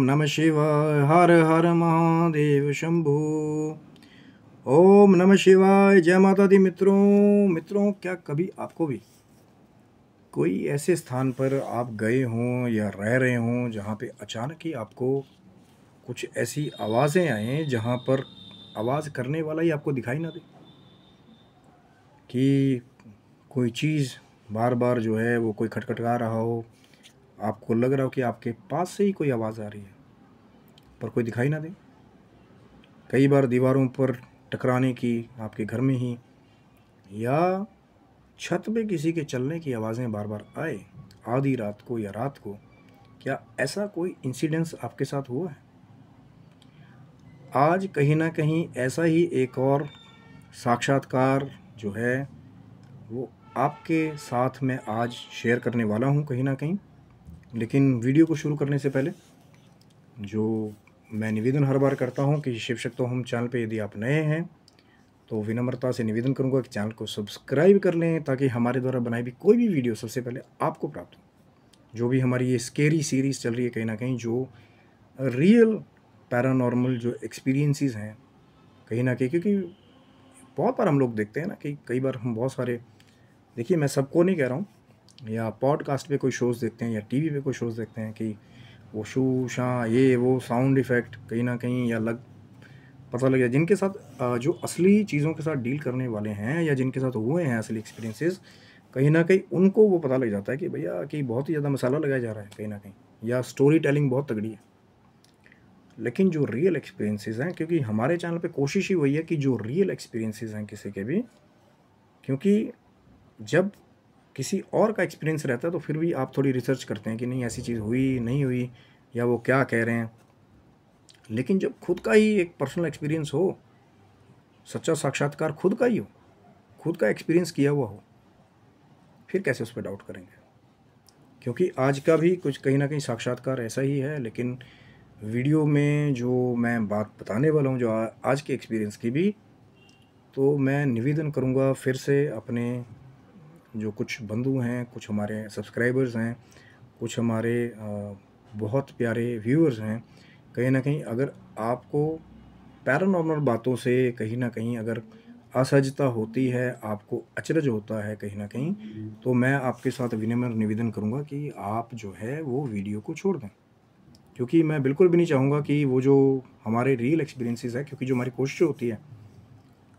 ओम नमः शिवाय। हर हर महादेव शंभू। ओम नमः शिवाय। जय माता दी। मित्रों क्या कभी आपको भी कोई ऐसे स्थान पर आप गए हों या रह रहे हों जहाँ पे अचानक ही आपको कुछ ऐसी आवाज़ें आएँ जहाँ पर आवाज़ करने वाला ही आपको दिखाई ना दे, कि कोई चीज़ बार बार जो है वो कोई खटखटा रहा हो, आपको लग रहा हो कि आपके पास से ही कोई आवाज़ आ रही है पर कोई दिखाई ना दे। कई बार दीवारों पर टकराने की, आपके घर में ही, या छत पे किसी के चलने की आवाज़ें बार बार आए आधी रात को या रात को। क्या ऐसा कोई इंसिडेंस आपके साथ हुआ है? आज कहीं ना कहीं ऐसा ही एक और साक्षात्कार जो है वो आपके साथ में आज शेयर करने वाला हूँ कहीं ना कहीं। लेकिन वीडियो को शुरू करने से पहले जो मैं निवेदन हर बार करता हूँ कि शिव शक्तो होम चैनल पे यदि आप नए हैं तो विनम्रता से निवेदन करूंगा कि चैनल को सब्सक्राइब कर लें ताकि हमारे द्वारा बनाई भी कोई भी वीडियो सबसे पहले आपको प्राप्त हो। जो भी हमारी ये स्केरी सीरीज़ चल रही है कहीं ना कहीं, जो रियल पैरानॉर्मल जो एक्सपीरियंसेस हैं कहीं ना कहीं, क्योंकि बहुत बार हम लोग देखते हैं ना कि कई बार हम बहुत सारे, देखिए मैं सबको नहीं कह रहा हूँ, या पॉडकास्ट पे कोई शोज़ देखते हैं या टीवी पे कोई शोज़ देखते हैं कि वो शू शा ये वो साउंड इफ़ेक्ट कहीं ना कहीं या पता लग गया जिनके साथ जो असली चीज़ों के साथ डील करने वाले हैं या जिनके साथ हुए हैं असली एक्सपीरियंसेस, कहीं ना कहीं उनको वो पता लग जाता है कि भैया कि बहुत ही ज़्यादा मसाला लगाया जा रहा है कहीं ना कहीं, या स्टोरी टेलिंग बहुत तगड़ी है। लेकिन जो रियल एक्सपीरियंसेस हैं, क्योंकि हमारे चैनल पे कोशिश ही वही है कि जो रियल एक्सपीरियंसेस हैं किसी के भी, क्योंकि जब किसी और का एक्सपीरियंस रहता है तो फिर भी आप थोड़ी रिसर्च करते हैं कि नहीं ऐसी चीज़ हुई नहीं हुई, या वो क्या कह रहे हैं। लेकिन जब खुद का ही एक पर्सनल एक्सपीरियंस हो, सच्चा साक्षात्कार खुद का ही हो, खुद का एक्सपीरियंस किया हुआ हो, फिर कैसे उस पर डाउट करेंगे। क्योंकि आज का भी कुछ कहीं ना कहीं साक्षात्कार ऐसा ही है। लेकिन वीडियो में जो मैं बात बताने वाला हूँ जो आज के एक्सपीरियंस की भी, तो मैं निवेदन करूँगा फिर से अपने जो कुछ बंधु हैं, कुछ हमारे सब्सक्राइबर्स हैं, कुछ हमारे बहुत प्यारे व्यूअर्स हैं, कहीं ना कहीं अगर आपको पैरानॉर्मल बातों से कहीं ना कहीं अगर असहजता होती है, आपको अचरज होता है कहीं ना कहीं, तो मैं आपके साथ विनम्र निवेदन करूंगा कि आप जो है वो वीडियो को छोड़ दें। क्योंकि मैं बिल्कुल भी नहीं चाहूँगा कि वो जो हमारे रियल एक्सपीरियंसेस है, क्योंकि जो हमारी कोशिश होती है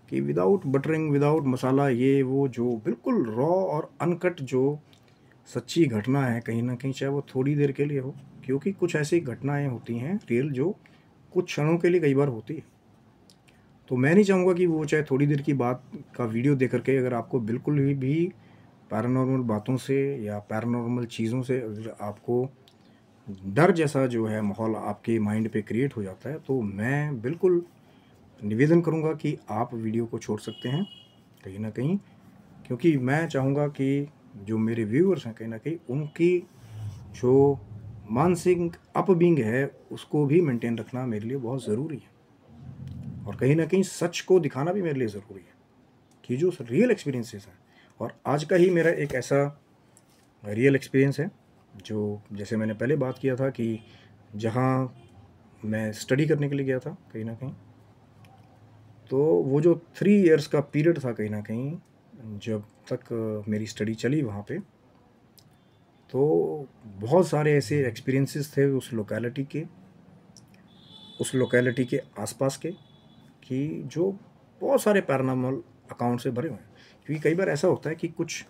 कि विदाउट बटरिंग, विदाउट मसाला, ये वो जो बिल्कुल रॉ और अनकट जो सच्ची घटना है कहीं ना कहीं, चाहे वो थोड़ी देर के लिए हो, क्योंकि कुछ ऐसी घटनाएं होती हैं रियल जो कुछ क्षणों के लिए कई बार होती है। तो मैं नहीं चाहूँगा कि वो चाहे थोड़ी देर की बात का वीडियो देख करके अगर आपको बिल्कुल भी पैरानॉर्मल बातों से या पैरानॉर्मल चीज़ों से अगर आपको डर जैसा जो है माहौल आपके माइंड पे क्रिएट हो जाता है, तो मैं बिल्कुल निवेदन करूँगा कि आप वीडियो को छोड़ सकते हैं कहीं ना कहीं। क्योंकि मैं चाहूँगा कि जो मेरे व्यूअर्स हैं कहीं ना कहीं उनकी जो मानसिक अपबींग है उसको भी मेंटेन रखना मेरे लिए बहुत ज़रूरी है, और कहीं ना कहीं सच को दिखाना भी मेरे लिए ज़रूरी है कि जो रियल एक्सपीरियंसेस हैं। और आज का ही मेरा एक ऐसा रियल एक्सपीरियंस है जो, जैसे मैंने पहले बात किया था कि जहाँ मैं स्टडी करने के लिए गया था कहीं ना कहीं, तो वो जो 3 इयर्स का पीरियड था कहीं ना कहीं, जब तक मेरी स्टडी चली वहाँ पे, तो बहुत सारे ऐसे एक्सपीरियंसेस थे उस लोकेलिटी के आसपास के, कि जो बहुत सारे पैरानॉर्मल अकाउंट से भरे हुए हैं। क्योंकि कई बार ऐसा होता है कि कुछ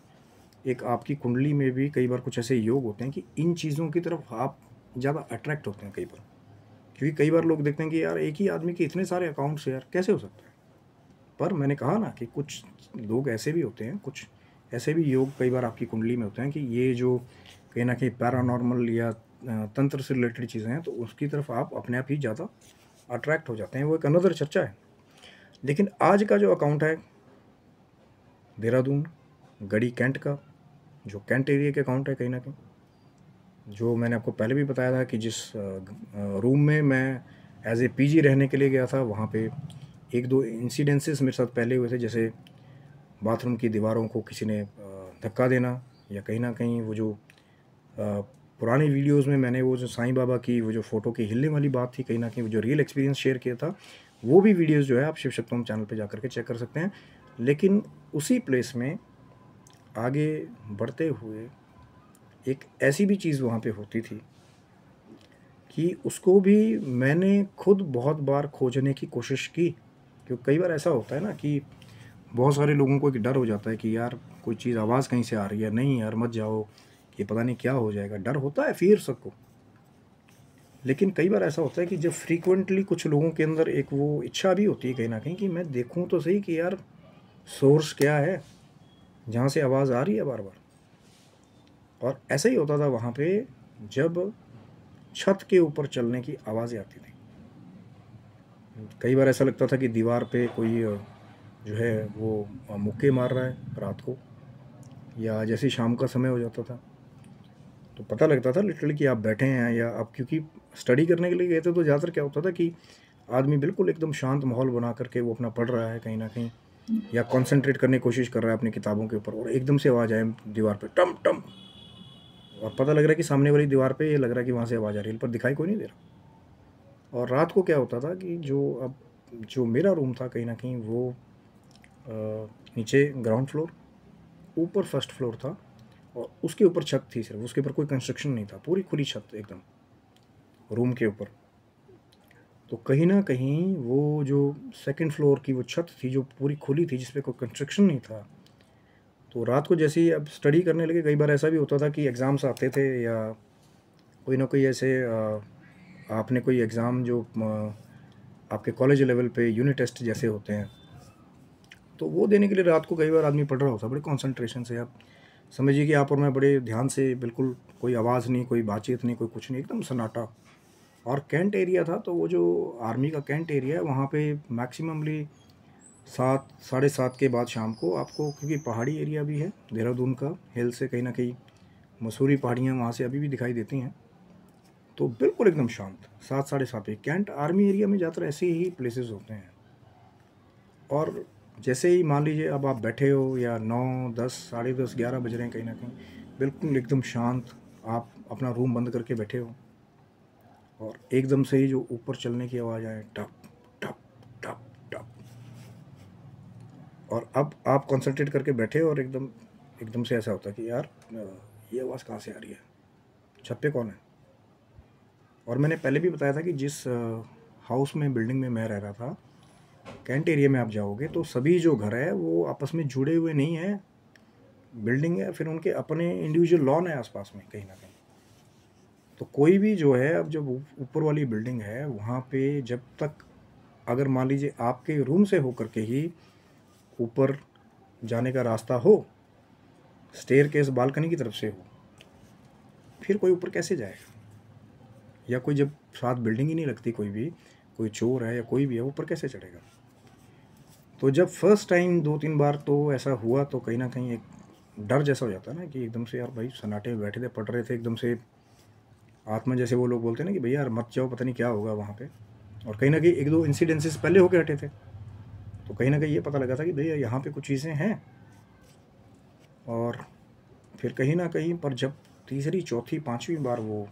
एक आपकी कुंडली में भी कई बार कुछ ऐसे योग होते हैं कि इन चीज़ों की तरफ आप ज़्यादा अट्रैक्ट होते हैं कई बार। क्योंकि कई बार लोग देखते हैं कि यार एक ही आदमी के इतने सारे अकाउंट्स यार कैसे हो सकता है। पर मैंने कहा ना कि कुछ लोग ऐसे भी होते हैं, कुछ ऐसे भी योग कई बार आपकी कुंडली में होते हैं कि ये जो कहीं ना कहीं पैरानॉर्मल या तंत्र से रिलेटेड चीज़ें हैं, तो उसकी तरफ आप अपने आप ही ज़्यादा अट्रैक्ट हो जाते हैं। वो एक अनदर चर्चा है। लेकिन आज का जो अकाउंट है देहरादून गढ़ी कैंट का, जो कैंट एरिया के अकाउंट है कहीं ना कहीं, जो मैंने आपको पहले भी बताया था कि जिस रूम में मैं एज ए पीजी रहने के लिए गया था, वहाँ पे एक दो इंसिडेंसेस मेरे साथ पहले हुए थे। जैसे बाथरूम की दीवारों को किसी ने धक्का देना, या कहीं ना कहीं वो जो पुरानी वीडियोस में मैंने वो जो साईं बाबा की वो जो फ़ोटो की हिलने वाली बात थी, कहीं न कहीं वो जो रियल एक्सपीरियंस शेयर किया था, वो भी वीडियोस जो है आप शिव शक्तोम चैनल पे जाकर के चेक कर सकते हैं। लेकिन उसी प्लेस में आगे बढ़ते हुए एक ऐसी भी चीज़ वहाँ पे होती थी कि उसको भी मैंने खुद बहुत बार खोजने की कोशिश की। क्योंकि कई बार ऐसा होता है ना कि बहुत सारे लोगों को एक डर हो जाता है कि यार कोई चीज़ आवाज़ कहीं से आ रही है, नहीं यार मत जाओ, ये पता नहीं क्या हो जाएगा, डर होता है फिर सबको। लेकिन कई बार ऐसा होता है कि जब फ्रीक्वेंटली कुछ लोगों के अंदर एक वो इच्छा भी होती है कहीं न कहीं कि मैं देखूँ तो सही कि यार सोर्स क्या है, जहाँ से आवाज़ आ रही है बार-बार। और ऐसा ही होता था वहाँ पे जब छत के ऊपर चलने की आवाज़ें आती थी। कई बार ऐसा लगता था कि दीवार पे कोई जो है वो मुक्के मार रहा है रात को, या जैसे ही शाम का समय हो जाता था तो पता लगता था लिटरली कि आप बैठे हैं, या आप क्योंकि स्टडी करने के लिए गए थे तो ज़्यादातर क्या होता था कि आदमी बिल्कुल एकदम शांत माहौल बना करके वो अपना पढ़ रहा है कहीं न कहीं, या कंसंट्रेट करने की कोशिश कर रहा है अपनी किताबों के ऊपर, और एकदम से आवाज़ आए दीवार पे टम टम, और पता लग रहा है कि सामने वाली दीवार पे ये लग रहा है कि वहाँ से आवाज़ आ रही है, पर दिखाई कोई नहीं दे रहा। और रात को क्या होता था कि जो मेरा रूम था कहीं न कहीं वो नीचे ग्राउंड फ्लोर, ऊपर फर्स्ट फ्लोर था, और उसके ऊपर छत थी सिर्फ, उसके ऊपर कोई कंस्ट्रक्शन नहीं था, पूरी खुली छत एकदम रूम के ऊपर। तो कहीं न कहीं वो जो सेकंड फ्लोर की वो छत थी जो पूरी खुली थी, जिस पे कोई कंस्ट्रक्शन नहीं था, तो रात को जैसे ही अब स्टडी करने लगे, कई बार ऐसा भी होता था कि एग्ज़ाम्स आते थे, या कोई ना कोई ऐसे आपने कोई एग्ज़ाम जो आपके कॉलेज लेवल पे यूनिट टेस्ट जैसे होते हैं, तो वो देने के लिए रात को कई बार आदमी पढ़ रहा होता है बड़े कंसंट्रेशन से। आप समझिए कि आप और मैं बड़े ध्यान से, बिल्कुल कोई आवाज़ नहीं, कोई बातचीत नहीं, कोई कुछ नहीं, एकदम सन्नाटा। और कैंट एरिया था, तो वो जो आर्मी का कैंट एरिया है वहाँ पे मैक्सिममली 7 साढ़े 7 के बाद शाम को आपको, क्योंकि पहाड़ी एरिया भी है देहरादून का, हिल से कहीं न कहीं मसूरी पहाड़ियाँ वहाँ से अभी भी दिखाई देती हैं, तो बिल्कुल एकदम शांत 7 साढ़े 7 पे। कैंट आर्मी एरिया में ज़्यादातर ऐसे ही प्लेसेस होते हैं। और जैसे ही मान लीजिए अब आप बैठे हो, या 9 10 साढ़े 10 11 बज रहे हैं कहीं न कहीं, बिल्कुल एकदम शांत, आप अपना रूम बंद करके बैठे हो, और एकदम से ही जो ऊपर चलने की आवाज़ आए टप टप टप टप, और अब आप कंसंट्रेट करके बैठे हो, और एकदम एकदम से ऐसा होता है कि यार ये आवाज़ कहाँ से आ रही है, छत पे कौन है। और मैंने पहले भी बताया था कि जिस हाउस में, बिल्डिंग में मैं रह रहा था, कैंट एरिया में आप जाओगे तो सभी जो घर है वो आपस में जुड़े हुए नहीं हैं, बिल्डिंग है, फिर उनके अपने इंडिविजुअल लॉन है आसपास में कहीं ना कहीं। तो कोई भी जो है, अब जब ऊपर वाली बिल्डिंग है वहाँ पे, जब तक अगर मान लीजिए आपके रूम से होकर के ही ऊपर जाने का रास्ता हो, स्टेयरकेस बालकनी की तरफ से हो, फिर कोई ऊपर कैसे जाएगा। या कोई जब साथ बिल्डिंग ही नहीं लगती, कोई भी, कोई चोर है या कोई भी है, ऊपर कैसे चढ़ेगा। तो जब फर्स्ट टाइम 2-3 बार तो ऐसा हुआ, तो कहीं ना कहीं एक डर जैसा हो जाता है ना, कि एकदम से यार भाई सन्नाटे में बैठे थे, पढ़ रहे थे, एकदम से आत्मा, जैसे वो लोग बोलते हैं ना कि भैया यार मत जाओ, पता नहीं क्या होगा वहाँ पे। और कहीं ना कहीं 1-2 इंसिडेंसेस पहले होके हटे थे, तो कहीं ना कहीं ये पता लगा था कि भैया यहाँ पे कुछ चीज़ें हैं। और फिर कहीं ना कहीं पर जब तीसरी चौथी पाँचवीं बार वो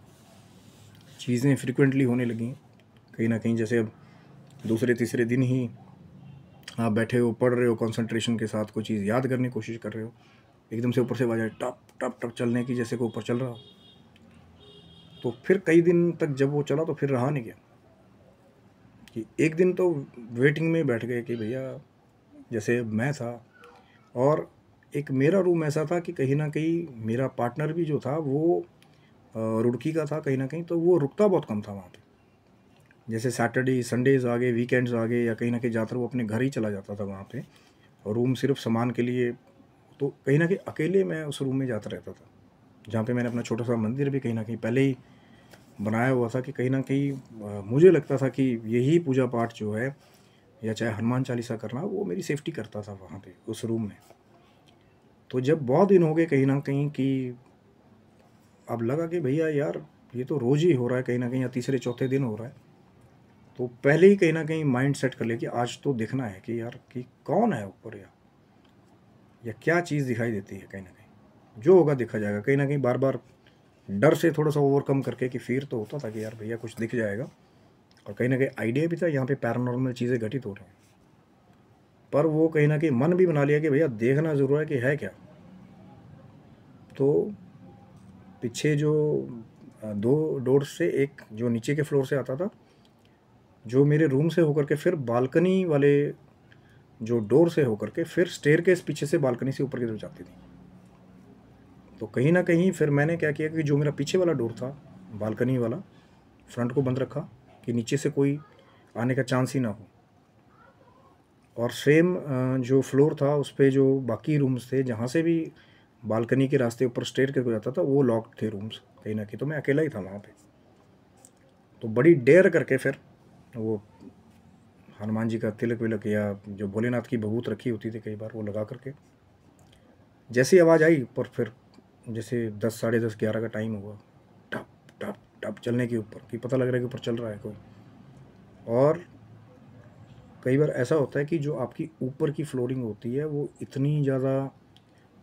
चीज़ें फ्रिक्वेंटली होने लगी, कहीं ना कहीं जैसे अब दूसरे तीसरे दिन ही आप बैठे हो, पढ़ रहे हो, कंसंट्रेशन के साथ कोई चीज़ याद करने की कोशिश कर रहे हो, एकदम से ऊपर से आवाज़ आए टप टप टप चलने की, जैसे को ऊपर चल रहा हो। तो फिर कई दिन तक जब वो चला तो फिर रहा नहीं गया, कि एक दिन तो वेटिंग में बैठ गए कि भैया, जैसे मैं था, और एक मेरा रूम ऐसा था कि कहीं ना कहीं मेरा पार्टनर भी जो था वो रुड़की का था कहीं ना कहीं, तो वो रुकता बहुत कम था वहाँ पे। जैसे सैटरडे संडेज़ आ गए, वीकेंड्स आ गए, या कहीं ना कहीं ज़्यादातर वो अपने घर ही चला जाता था वहाँ पे, और रूम सिर्फ सामान के लिए। तो कहीं ना कहीं अकेले मैं उस रूम में जाता रहता था, जहाँ पे मैंने अपना छोटा सा मंदिर भी कहीं ना कहीं पहले ही बनाया हुआ था, कि कहीं ना कहीं मुझे लगता था कि यही पूजा पाठ जो है, या चाहे हनुमान चालीसा करना, वो मेरी सेफ्टी करता था वहाँ पे उस रूम में। तो जब बहुत दिन हो गए कहीं ना कहीं, कि अब लगा कि भैया यार ये तो रोज़ ही हो रहा है कहीं ना कहीं, या तीसरे चौथे दिन हो रहा है, तो पहले ही कहीं ना कहीं माइंड सेट कर लिया कि आज तो देखना है कि यार कि कौन है ऊपर, या क्या चीज़ दिखाई देती है। कहीं ना कहीं जो होगा देखा जाएगा, कहीं ना कहीं बार बार डर से थोड़ा सा ओवरकम करके कि फिर तो होता था कि यार भैया कुछ दिख जाएगा, और कहीं ना कहीं आइडिया भी था यहाँ पे पैरानॉर्मल चीज़ें घटित हो रही हैं, पर वो कहीं ना कहीं मन भी बना लिया कि भैया देखना ज़रूर है कि है क्या। तो पीछे जो दो डोर से, एक जो नीचे के फ्लोर से आता था, जो मेरे रूम से होकर के फिर बालकनी वाले जो डोर से होकर के फिर स्टेयरकेस पीछे से बालकनी से ऊपर की तरफ जाती थी। तो कहीं ना कहीं फिर मैंने क्या किया कि जो मेरा पीछे वाला डोर था बालकनी वाला, फ्रंट को बंद रखा कि नीचे से कोई आने का चांस ही ना हो। और सेम जो फ्लोर था उस पर जो बाकी रूम्स थे जहाँ से भी बालकनी के रास्ते ऊपर स्टेयर के जाता था वो लॉक्ड थे रूम्स कहीं ना कहीं, तो मैं अकेला ही था वहाँ पे। तो बड़ी डेयर करके फिर वो हनुमान जी का तिलक विलक या जो भोलेनाथ की भभूत रखी होती थी कई बार, वो लगा करके जैसी आवाज़ आई, पर फिर जैसे 10, साढ़े 10, 11 का टाइम हुआ, टप टप टप चलने के ऊपर, कि पता लग रहा है कि ऊपर चल रहा है कोई। और कई बार ऐसा होता है कि जो आपकी ऊपर की फ्लोरिंग होती है वो इतनी ज़्यादा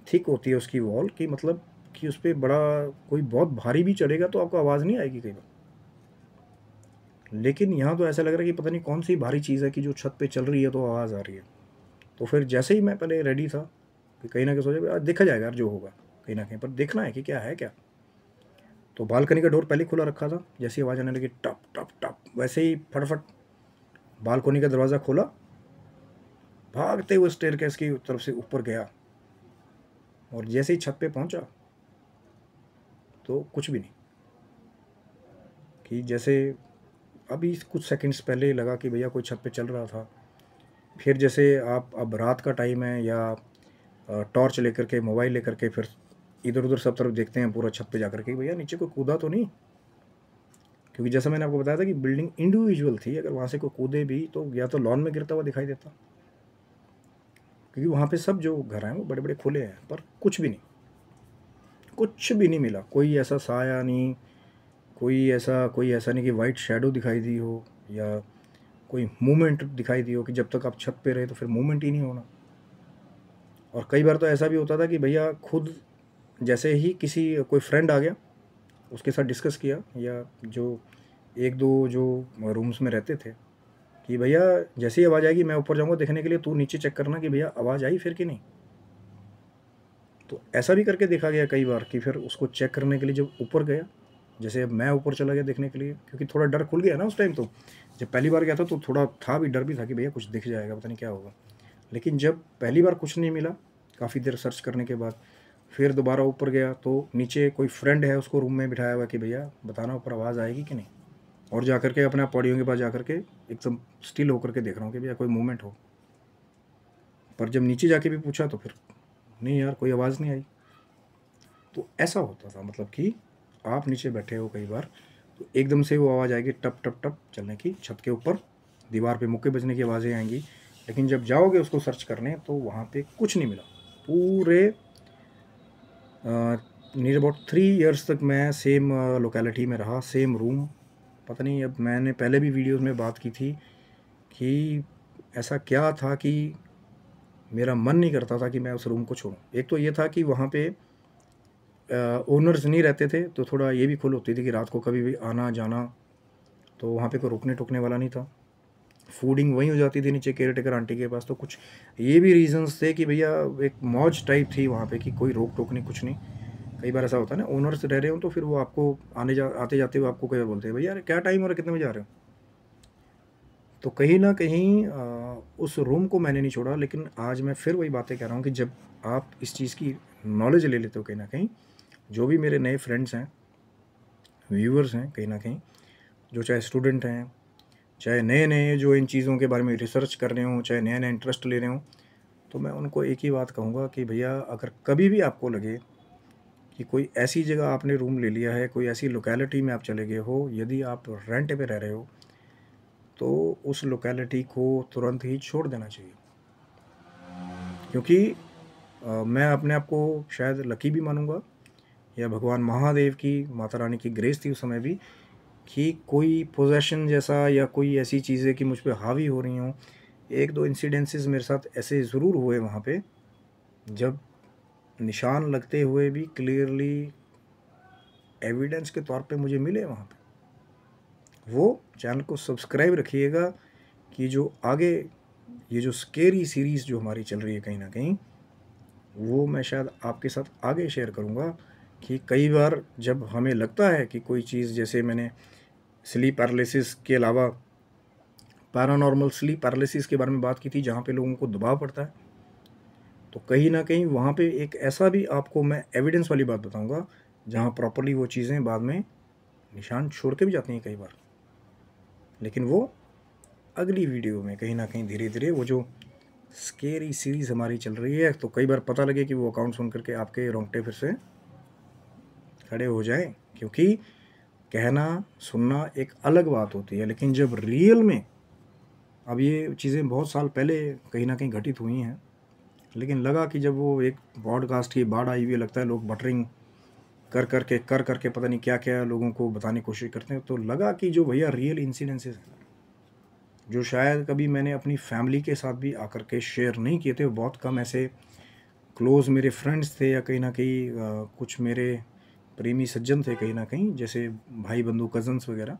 थिक होती है उसकी वॉल, कि मतलब कि उस पर बड़ा कोई बहुत भारी भी चढ़ेगा तो आपको आवाज़ नहीं आएगी कई बार। लेकिन यहाँ तो ऐसा लग रहा है कि पता नहीं कौन सी भारी चीज़ है कि जो छत पे चल रही है तो आवाज़ आ रही है। तो फिर जैसे ही मैं पहले रेडी था कि कहीं ना कहीं सोचा आज देखा जाएगा यार जो होगा, कहीं ना कहीं पर देखना है कि क्या है क्या। तो बालकनी का डोर पहले खुला रखा था, जैसी आवाज़ आने लगी टप टप टप, वैसे ही फटाफट बालकनी का दरवाज़ा खोला, भागते हुए स्टेयरकेस की तरफ से ऊपर गया, और जैसे ही छत पे पहुंचा तो कुछ भी नहीं, कि जैसे अभी कुछ सेकंड्स पहले लगा कि भैया कोई छत पे चल रहा था। फिर जैसे आप अब रात का टाइम है या टॉर्च लेकर के, मोबाइल लेकर के फिर इधर उधर सब तरफ देखते हैं पूरा छत पे जाकर के, भैया नीचे कोई कूदा तो नहीं, क्योंकि जैसा मैंने आपको बताया था कि बिल्डिंग इंडिविजुअल थी, अगर वहाँ से कोई कूदे भी तो या तो लॉन में गिरता हुआ दिखाई देता, क्योंकि वहाँ पे सब जो घर हैं वो बड़े बड़े खुले हैं। पर कुछ भी नहीं, कुछ भी नहीं मिला, कोई ऐसा साया नहीं, कोई ऐसा नहीं कि वाइट शेडो दिखाई दी हो या कोई मूवमेंट दिखाई दी हो, कि जब तक आप छत पे रहे तो फिर मूवमेंट ही नहीं होना। और कई बार तो ऐसा भी होता था कि भैया खुद जैसे ही किसी कोई फ्रेंड आ गया उसके साथ डिस्कस किया, या जो एक दो जो रूम्स में रहते थे, कि भैया जैसे ही आवाज़ आएगी मैं ऊपर जाऊंगा देखने के लिए, तू नीचे चेक करना कि भैया आवाज़ आई फिर कि नहीं। तो ऐसा भी करके देखा गया कई बार कि फिर उसको चेक करने के लिए जब ऊपर गया, जैसे अब मैं ऊपर चला गया देखने के लिए, क्योंकि थोड़ा डर खुल गया ना उस टाइम। तो जब पहली बार गया था तो थोड़ा था भी, डर भी था कि भैया कुछ दिख जाएगा, पता नहीं क्या होगा। लेकिन जब पहली बार कुछ नहीं मिला, काफ़ी देर सर्च करने के बाद फिर दोबारा ऊपर गया तो नीचे कोई फ्रेंड है उसको रूम में बिठाया हुआ कि भैया बताना ऊपर आवाज़ आएगी कि नहीं। और जा करके अपने आप पौड़ियों के पास जा करके एकदम स्टिल होकर के देख रहा हूँ कि भैया कोई मूवमेंट हो। पर जब नीचे जाके भी पूछा तो फिर नहीं यार, कोई आवाज़ नहीं आई। तो ऐसा होता था, मतलब कि आप नीचे बैठे हो कई बार तो एकदम से वो आवाज़ आएगी टप टप टप चलने की, छत के ऊपर दीवार पे मुक्के बजने की आवाज़ें आएंगी। लेकिन जब जाओगे उसको सर्च करने तो वहाँ पे कुछ नहीं मिला। पूरे नियर अबाउट 3 ईयर्स तक मैं सेम लोकेलिटी में रहा, सेम रूम। पता नहीं, अब मैंने पहले भी वीडियोस में बात की थी कि ऐसा क्या था कि मेरा मन नहीं करता था कि मैं उस रूम को छोड़ूं। एक तो ये था कि वहाँ पे ओनर्स नहीं रहते थे, तो थोड़ा ये भी खुल होती थी कि रात को कभी भी आना जाना, तो वहाँ पे कोई रोकने टोकने वाला नहीं था। फूडिंग वहीं हो जाती थी नीचे केयर टेकर आंटी के पास। तो कुछ ये भी रीजंस थे कि भैया एक मौज टाइप थी वहाँ पे कि कोई रोक टोक नहीं, कुछ नहीं। कई बार ऐसा होता है ना, ओनर्स रह रहे हो तो फिर वो आपको आते जाते हुए आपको क्या बोलते हैं, भैया यार क्या टाइम हो रहा है, कितने बजे आ रहे हो। तो कहीं ना कहीं उस रूम को मैंने नहीं छोड़ा। लेकिन आज मैं फिर वही बातें कह रहा हूँ कि जब आप इस चीज़ की नॉलेज ले लेते हो कहीं ना कहीं, जो भी मेरे नए फ्रेंड्स हैं, व्यूअर्स हैं कहीं ना कहीं, जो चाहे स्टूडेंट हैं, चाहे नए नए जो इन चीज़ों के बारे में रिसर्च कर रहे हों, चाहे नया नया इंटरेस्ट ले रहे हों, तो मैं उनको एक ही बात कहूँगा कि भैया अगर कभी भी आपको लगे कि कोई ऐसी जगह आपने रूम ले लिया है, कोई ऐसी लोकेलिटी में आप चले गए हो, यदि आप रेंट पे रह रहे हो, तो उस लोकेलिटी को तुरंत ही छोड़ देना चाहिए। क्योंकि मैं अपने आप को शायद लकी भी मानूंगा, या भगवान महादेव की, माता रानी की ग्रेस थी उस समय भी, कि कोई पोजेशन जैसा या कोई ऐसी चीज़ें कि मुझ पर हावी हो रही हों। एक दो इंसिडेंसेस मेरे साथ ऐसे ज़रूर हुए वहाँ पे, जब निशान लगते हुए भी क्लियरली एविडेंस के तौर पे मुझे मिले वहाँ पे। वो चैनल को सब्सक्राइब रखिएगा कि जो आगे ये जो स्केरी सीरीज़ जो हमारी चल रही है कहीं ना कहीं, वो मैं शायद आपके साथ आगे शेयर करूँगा। कि कई बार जब हमें लगता है कि कोई चीज़, जैसे मैंने स्लीप पैरालिसिस के अलावा पैरानॉर्मल स्लीप पैरालिसिस के बारे में बात की थी, जहाँ पे लोगों को दबाव पड़ता है, तो कहीं ना कहीं वहाँ पे एक ऐसा भी आपको मैं एविडेंस वाली बात बताऊँगा जहाँ प्रॉपरली वो चीज़ें बाद में निशान छोड़ के भी जाती हैं कई बार। लेकिन वो अगली वीडियो में कहीं ना कहीं धीरे धीरे वो जो स्केरी सीरीज़ हमारी चल रही है, तो कई बार पता लगे कि वो अकाउंट सुन करके आपके रोंगटे फिर से खड़े हो जाएं। क्योंकि कहना सुनना एक अलग बात होती है, लेकिन जब रियल में, अब ये चीज़ें बहुत साल पहले कहीं ना कहीं घटित हुई हैं, लेकिन लगा कि जब वो एक पॉडकास्ट की बाढ़ आई हुई, लगता है लोग बटरिंग कर करके पता नहीं क्या क्या लोगों को बताने की कोशिश करते हैं, तो लगा कि जो भैया रियल इंसिडेंसेस हैं, जो शायद कभी मैंने अपनी फैमिली के साथ भी आकर के शेयर नहीं किए थे, बहुत कम ऐसे क्लोज़ मेरे फ्रेंड्स थे या कहीं ना कहीं कुछ मेरे प्रेमी सज्जन थे कहीं ना कहीं, जैसे भाई बंधु कज़न्स वगैरह,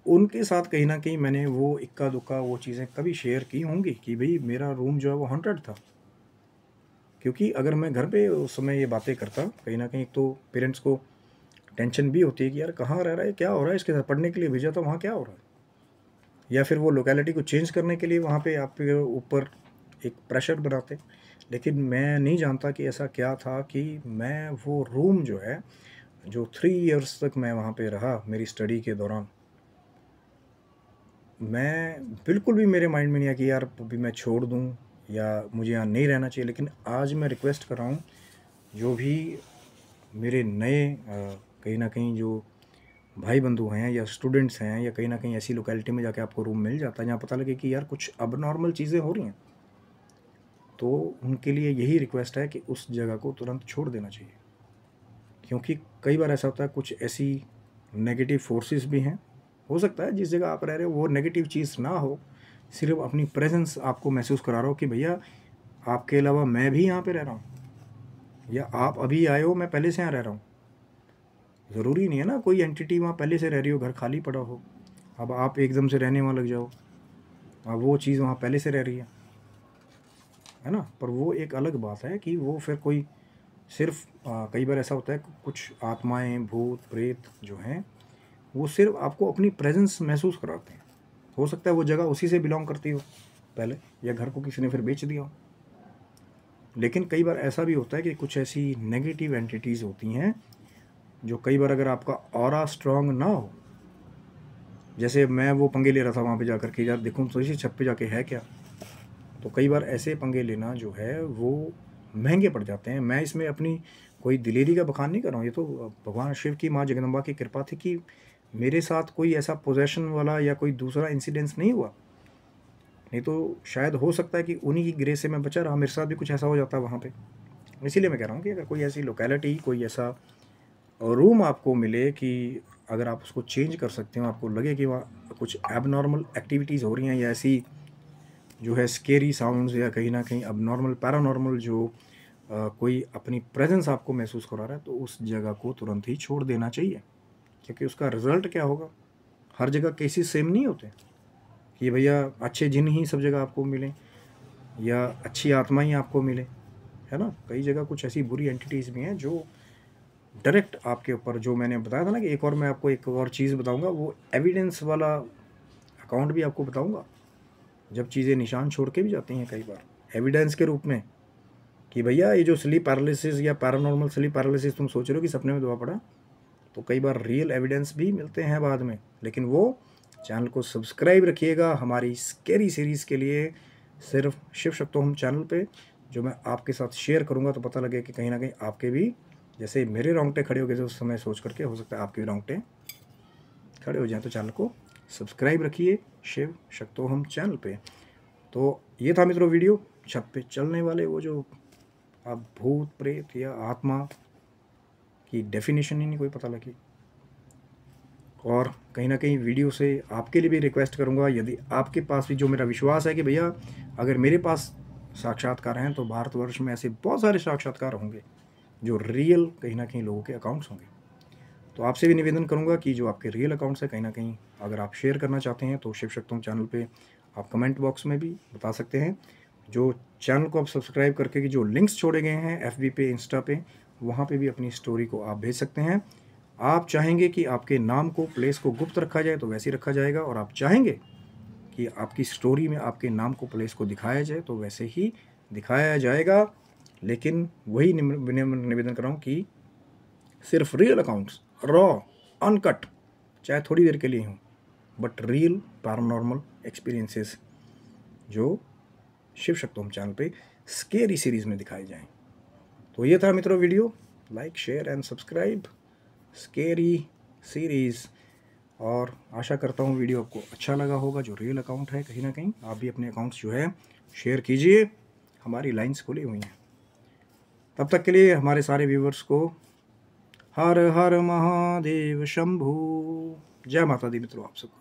उनके साथ कहीं ना कहीं मैंने वो इक्का दुक्का वो चीज़ें कभी शेयर की होंगी कि भाई मेरा रूम जो है वो हॉन्टेड था। क्योंकि अगर मैं घर पे उस समय ये बातें करता, कहीं ना कहीं तो पेरेंट्स को टेंशन भी होती है कि यार कहाँ रह रहा है, क्या हो रहा है, इसके साथ पढ़ने के लिए भेजा था, वहाँ क्या हो रहा है, या फिर वो लोकेलिटी को चेंज करने के लिए वहाँ पे आपके ऊपर एक प्रेशर बनाते। लेकिन मैं नहीं जानता कि ऐसा क्या था कि मैं वो रूम जो है, जो 3 इयर्स तक मैं वहाँ पे रहा मेरी स्टडी के दौरान, मैं बिल्कुल भी मेरे माइंड में नहीं आया कि यार अभी मैं छोड़ दूँ या मुझे यहाँ नहीं रहना चाहिए। लेकिन आज मैं रिक्वेस्ट कर रहा हूँ, जो भी मेरे नए कहीं ना कहीं जो भाई बंधु हैं या स्टूडेंट्स हैं, या कहीं ना कहीं ऐसी लोकेलिटी में जाके आपको रूम मिल जाता है जहाँ पता लगे कि यार कुछ अब नॉर्मल चीज़ें हो रही हैं, तो उनके लिए यही रिक्वेस्ट है कि उस जगह को तुरंत छोड़ देना चाहिए। क्योंकि कई बार ऐसा होता है, कुछ ऐसी नेगेटिव फोर्सेस भी हैं। हो सकता है जिस जगह आप रह रहे हो वो नेगेटिव चीज़ ना हो, सिर्फ अपनी प्रेजेंस आपको महसूस करा रहा हो कि भैया आपके अलावा मैं भी यहाँ पे रह रहा हूँ, या आप अभी आए हो, मैं पहले से यहाँ रह रहा हूँ। ज़रूरी नहीं है ना कोई एंटिटी वहाँ पहले से रह रही हो, घर खाली पड़ा हो, अब आप एकदम से रहने वहाँ लग जाओ, अब वो चीज़ वहाँ पहले से रह रही है ना। पर वो एक अलग बात है कि वो फिर कोई सिर्फ कई बार ऐसा होता है कि कुछ आत्माएं, भूत प्रेत जो हैं, वो सिर्फ आपको अपनी प्रेजेंस महसूस कराते हैं। हो सकता है वो जगह उसी से बिलोंग करती हो पहले, या घर को किसी ने फिर बेच दिया हो। लेकिन कई बार ऐसा भी होता है कि कुछ ऐसी नेगेटिव एंटिटीज़ होती हैं जो कई बार अगर आपका ऑरा स्ट्रांग ना हो, जैसे मैं वो पंगे ले रहा था वहाँ पे जाकर के, यार देखूँ तो इसी छत पे जाके है क्या, तो कई बार ऐसे पंगे लेना जो है वो महंगे पड़ जाते हैं। मैं इसमें अपनी कोई दिलेरी का बखान नहीं कर रहा हूँ, ये तो भगवान शिव की, माँ जगदम्बा की कृपा थी कि मेरे साथ कोई ऐसा पोजेशन वाला या कोई दूसरा इंसिडेंस नहीं हुआ। नहीं तो शायद हो सकता है कि उन्हीं की ग्रेस से मैं बचा रहा, मेरे साथ भी कुछ ऐसा हो जाता है वहाँ पे। इसीलिए मैं कह रहा हूँ कि अगर कोई ऐसी लोकेलिटी, कोई ऐसा रूम आपको मिले कि अगर आप उसको चेंज कर सकते हो, आपको लगे कि वहाँ कुछ एबनॉर्मल एक्टिविटीज़ हो रही हैं, या ऐसी जो है स्केरी साउंड्स, या कहीं ना कहीं अबनॉर्मल पैरानॉर्मल जो कोई अपनी प्रेजेंस आपको महसूस करा रहा है, तो उस जगह को तुरंत ही छोड़ देना चाहिए। क्योंकि उसका रिज़ल्ट क्या होगा, हर जगह केसेस सेम नहीं होते कि भैया अच्छे जिन ही सब जगह आपको मिलें या अच्छी आत्मा ही आपको मिले, है ना। कई जगह कुछ ऐसी बुरी एंटिटीज़ भी हैं जो डायरेक्ट आपके ऊपर, जो मैंने बताया था ना कि एक और मैं आपको एक और चीज़ बताऊंगा, वो एविडेंस वाला अकाउंट भी आपको बताऊंगा, जब चीज़ें निशान छोड़ के भी जाती हैं कई बार एविडेंस के रूप में, कि भैया ये जो स्लीप पैरालिसिस या पैरानॉर्मल स्लीप पैरालिसिस तुम सोच रहे हो कि सपने में दवा पड़ा, तो कई बार रियल एविडेंस भी मिलते हैं बाद में। लेकिन वो चैनल को सब्सक्राइब रखिएगा हमारी स्केरी सीरीज़ के लिए, सिर्फ शिव शक्तोहम चैनल पे, जो मैं आपके साथ शेयर करूँगा, तो पता लगे कि कहीं ना कहीं आपके भी, जैसे मेरे रोंगटे खड़े हो गए थे उस समय सोच करके, हो सकता है आपके भी रोंगटे खड़े हो जाएं। तो चैनल को सब्सक्राइब रखिए शिव शक्तोहम चैनल पे। तो ये था मित्रों वीडियो, छत पे चलने वाले वो जो अब भूत प्रेत या आत्मा की डेफिनेशन ही नहीं कोई पता लगी। और कहीं ना कहीं वीडियो से आपके लिए भी रिक्वेस्ट करूंगा, यदि आपके पास भी, जो मेरा विश्वास है कि भैया अगर मेरे पास साक्षात्कार हैं, तो भारतवर्ष में ऐसे बहुत सारे साक्षात्कार होंगे जो रियल कहीं ना कहीं लोगों के अकाउंट्स होंगे। तो आपसे भी निवेदन करूंगा कि जो आपके रियल अकाउंट्स है कहीं ना कहीं अगर आप शेयर करना चाहते हैं तो शिव शक्तों चैनल पे आप कमेंट बॉक्स में भी बता सकते हैं। जो चैनल को आप सब्सक्राइब करके जो लिंक्स छोड़े गए हैं एफबी पे, इंस्टा पे, वहाँ पे भी अपनी स्टोरी को आप भेज सकते हैं। आप चाहेंगे कि आपके नाम को, प्लेस को गुप्त रखा जाए तो वैसे ही रखा जाएगा, और आप चाहेंगे कि आपकी स्टोरी में आपके नाम को, प्लेस को दिखाया जाए तो वैसे ही दिखाया जाएगा। लेकिन वही निवेदन कर रहा हूँ कि सिर्फ रियल अकाउंट्स, रॉ, अनकट, चाहे थोड़ी देर के लिए हों, बट रियल पैरानॉर्मल एक्सपीरियंसेस जो शिव शक्तोम चैनल पे स्केरी सीरीज़ में दिखाए जाएं। तो ये था मित्रों video. Like, share and subscribe scary series. और आशा करता हूँ वीडियो आपको अच्छा लगा होगा। जो रियल अकाउंट है कहीं ना कहीं आप भी अपने अकाउंट्स जो है शेयर कीजिए, हमारी लाइंस खुली हुई हैं। तब तक के लिए हमारे सारे व्यूवर्स को हर हर महादेव शंभू। जय माता दी मित्रों आप सबको।